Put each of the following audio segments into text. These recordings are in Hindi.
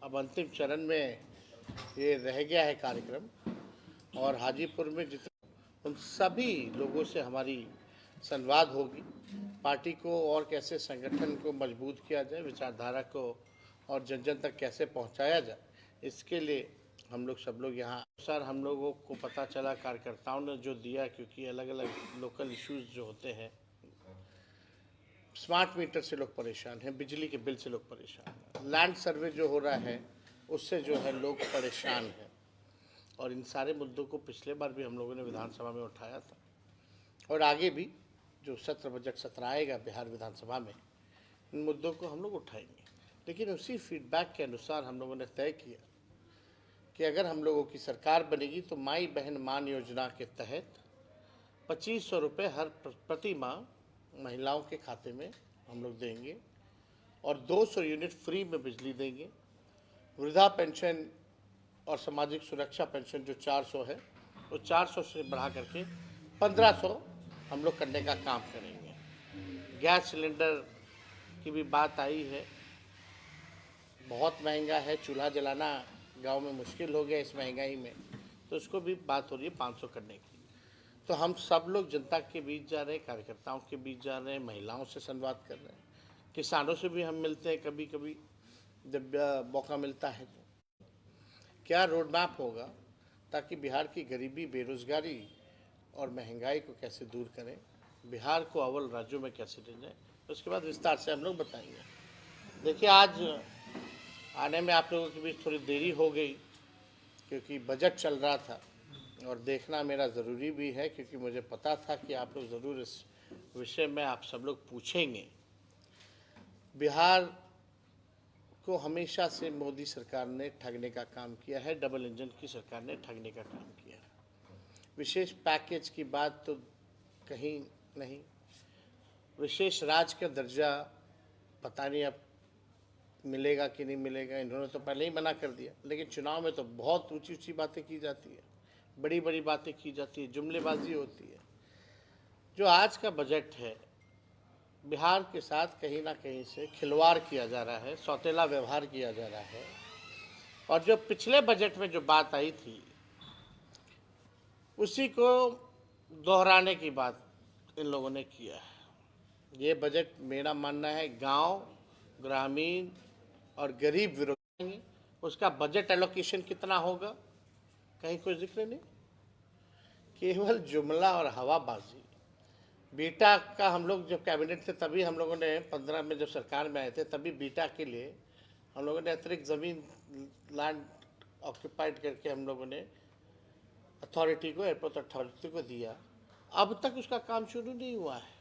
अब अंतिम चरण में ये रह गया है कार्यक्रम, और हाजीपुर में जितने उन सभी लोगों से हमारी संवाद होगी। पार्टी को और कैसे संगठन को मजबूत किया जाए, विचारधारा को और जन जन तक कैसे पहुंचाया जाए, इसके लिए हम लोग सब लोग यहाँ सर हम लोगों को पता चला, कार्यकर्ताओं ने जो दिया, क्योंकि अलग अलग लोकल इश्यूज जो होते हैं, स्मार्ट मीटर से लोग परेशान हैं, बिजली के बिल से लोग परेशान हैं, लैंड सर्वे जो हो रहा है उससे जो है लोग परेशान हैं, और इन सारे मुद्दों को पिछले बार भी हम लोगों ने विधानसभा में उठाया था, और आगे भी जो सत्र बजट सत्र आएगा बिहार विधानसभा में, इन मुद्दों को हम लोग उठाएंगे। लेकिन उसी फीडबैक के अनुसार हम लोगों ने तय किया कि अगर हम लोगों की सरकार बनेगी तो माई बहन मान योजना के तहत 2500 रुपये हर प्रति माह महिलाओं के खाते में हम लोग देंगे, और 200 यूनिट फ्री में बिजली देंगे। वृद्धा पेंशन और सामाजिक सुरक्षा पेंशन जो 400 है, वो 400 से बढ़ा करके 1500 हम लोग करने का काम करेंगे। गैस सिलेंडर की भी बात आई है, बहुत महंगा है, चूल्हा जलाना गांव में मुश्किल हो गया इस महंगाई में, तो उसको भी बात हो रही है 500 करने की। तो हम सब लोग जनता के बीच जा रहे हैं, कार्यकर्ताओं के बीच जा रहे हैं, महिलाओं से संवाद कर रहे हैं, किसानों से भी हम मिलते हैं कभी कभी जब मौका मिलता है। तो क्या रोड मैप होगा ताकि बिहार की गरीबी, बेरोजगारी और महंगाई को कैसे दूर करें, बिहार को अव्वल राज्यों में कैसे ले जाएं, उसके बाद विस्तार से हम लोग बताएंगे। देखिए, आज आने में आप लोगों के बीच थोड़ी देरी हो गई क्योंकि बजट चल रहा था, और देखना मेरा ज़रूरी भी है क्योंकि मुझे पता था कि आप लोग ज़रूर इस विषय में आप सब लोग पूछेंगे। बिहार को हमेशा से मोदी सरकार ने ठगने का काम किया है, डबल इंजन की सरकार ने ठगने का काम किया है। विशेष पैकेज की बात तो कहीं नहीं, विशेष राज्य का दर्जा पता नहीं अब मिलेगा कि नहीं मिलेगा, इन्होंने तो पहले ही मना कर दिया। लेकिन चुनाव में तो बहुत ऊंची ऊंची बातें की जाती है, बड़ी बड़ी बातें की जाती है, जुमलेबाजी होती है। जो आज का बजट है, बिहार के साथ कहीं ना कहीं से खिलवाड़ किया जा रहा है, सौतेला व्यवहार किया जा रहा है, और जो पिछले बजट में जो बात आई थी उसी को दोहराने की बात इन लोगों ने किया है। ये बजट मेरा मानना है गांव, ग्रामीण और गरीब विरोधी, उसका बजट एलोकेशन कितना होगा कहीं कोई जिक्र नहीं, केवल जुमला और हवाबाजी। बीटा का हम लोग जब कैबिनेट थे तभी हम लोगों ने 15 में जब सरकार में आए थे तभी बीटा के लिए हम लोगों ने अतिरिक्त ज़मीन लैंड ऑक्यूपाइड करके हम लोगों ने अथॉरिटी को, एयरपोर्ट अथॉरिटी को दिया। अब तक उसका काम शुरू नहीं हुआ है।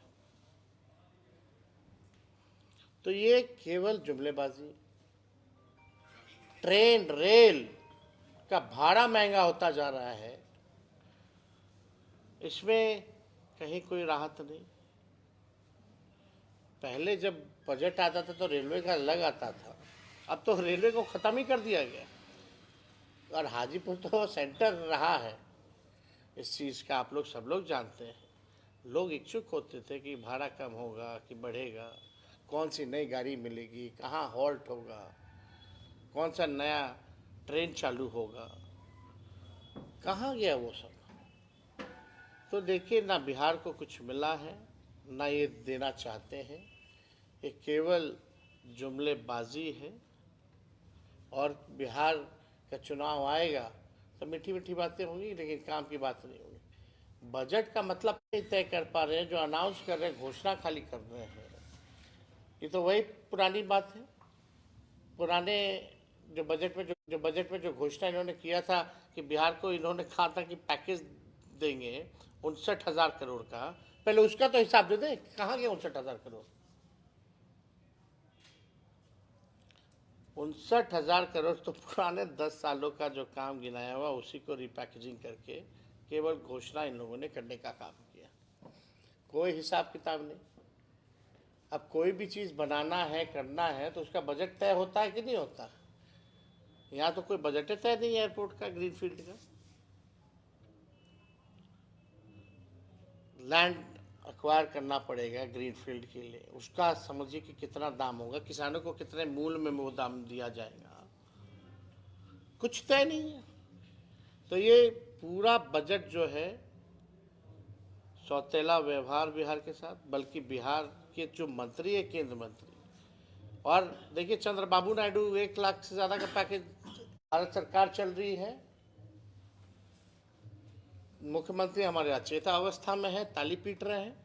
तो ये केवल जुमलेबाजी। ट्रेन रेल का भाड़ा महंगा होता जा रहा है, इसमें कहीं कोई राहत नहीं। पहले जब बजट आता था तो रेलवे का अलग आता था, अब तो रेलवे को ख़त्म ही कर दिया गया, और हाजीपुर तो सेंटर रहा है इस चीज़ का, आप लोग सब लोग जानते हैं। लोग इच्छुक होते थे कि भाड़ा कम होगा कि बढ़ेगा, कौन सी नई गाड़ी मिलेगी, कहाँ हॉल्ट होगा, कौन सा नया ट्रेन चालू होगा, कहाँ गया वो सब। तो देखिए, ना बिहार को कुछ मिला है, ना ये देना चाहते हैं, ये केवल जुमलेबाजी है। और बिहार का चुनाव आएगा तो मीठी मीठी बातें होंगी लेकिन काम की बात नहीं होगी। बजट का मतलब नहीं तय कर पा रहे हैं, जो अनाउंस कर रहे हैं, घोषणा खाली कर रहे हैं। ये तो वही पुरानी बात है। पुराने जो बजट में जो घोषणा इन्होंने किया था कि बिहार को इन्होंने कहा था कि पैकेज देंगे 59,000 करोड़ का, पहले उसका तो हिसाब दे दें, कहाँ गया 59,000 करोड़। 59,000 करोड़ तो पुराने 10 सालों का जो काम गिनाया हुआ उसी को रिपैकेजिंग करके केवल घोषणा इन लोगों ने करने का काम किया, कोई हिसाब किताब नहीं। अब कोई भी चीज़ बनाना है, करना है, तो उसका बजट तय होता है कि नहीं होता। यहाँ तो कोई बजट तय नहीं है एयरपोर्ट का, ग्रीनफील्ड का। लैंड एक्वायर करना पड़ेगा ग्रीनफील्ड के लिए, उसका समझिए कि कितना दाम होगा, किसानों को कितने मूल्य में वो दाम दिया जाएगा, कुछ तय नहीं है। तो ये पूरा बजट जो है सौतेला व्यवहार बिहार के साथ, बल्कि बिहार के जो मंत्री है, केंद्र मंत्री, और देखिए चंद्रबाबू नायडू 1 लाख से ज़्यादा का पैकेज भारत सरकार चल रही है, मुख्यमंत्री हमारे अचेता अवस्था में है, ताली पीट रहे हैं।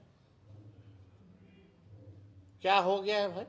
क्या हो गया है भाई?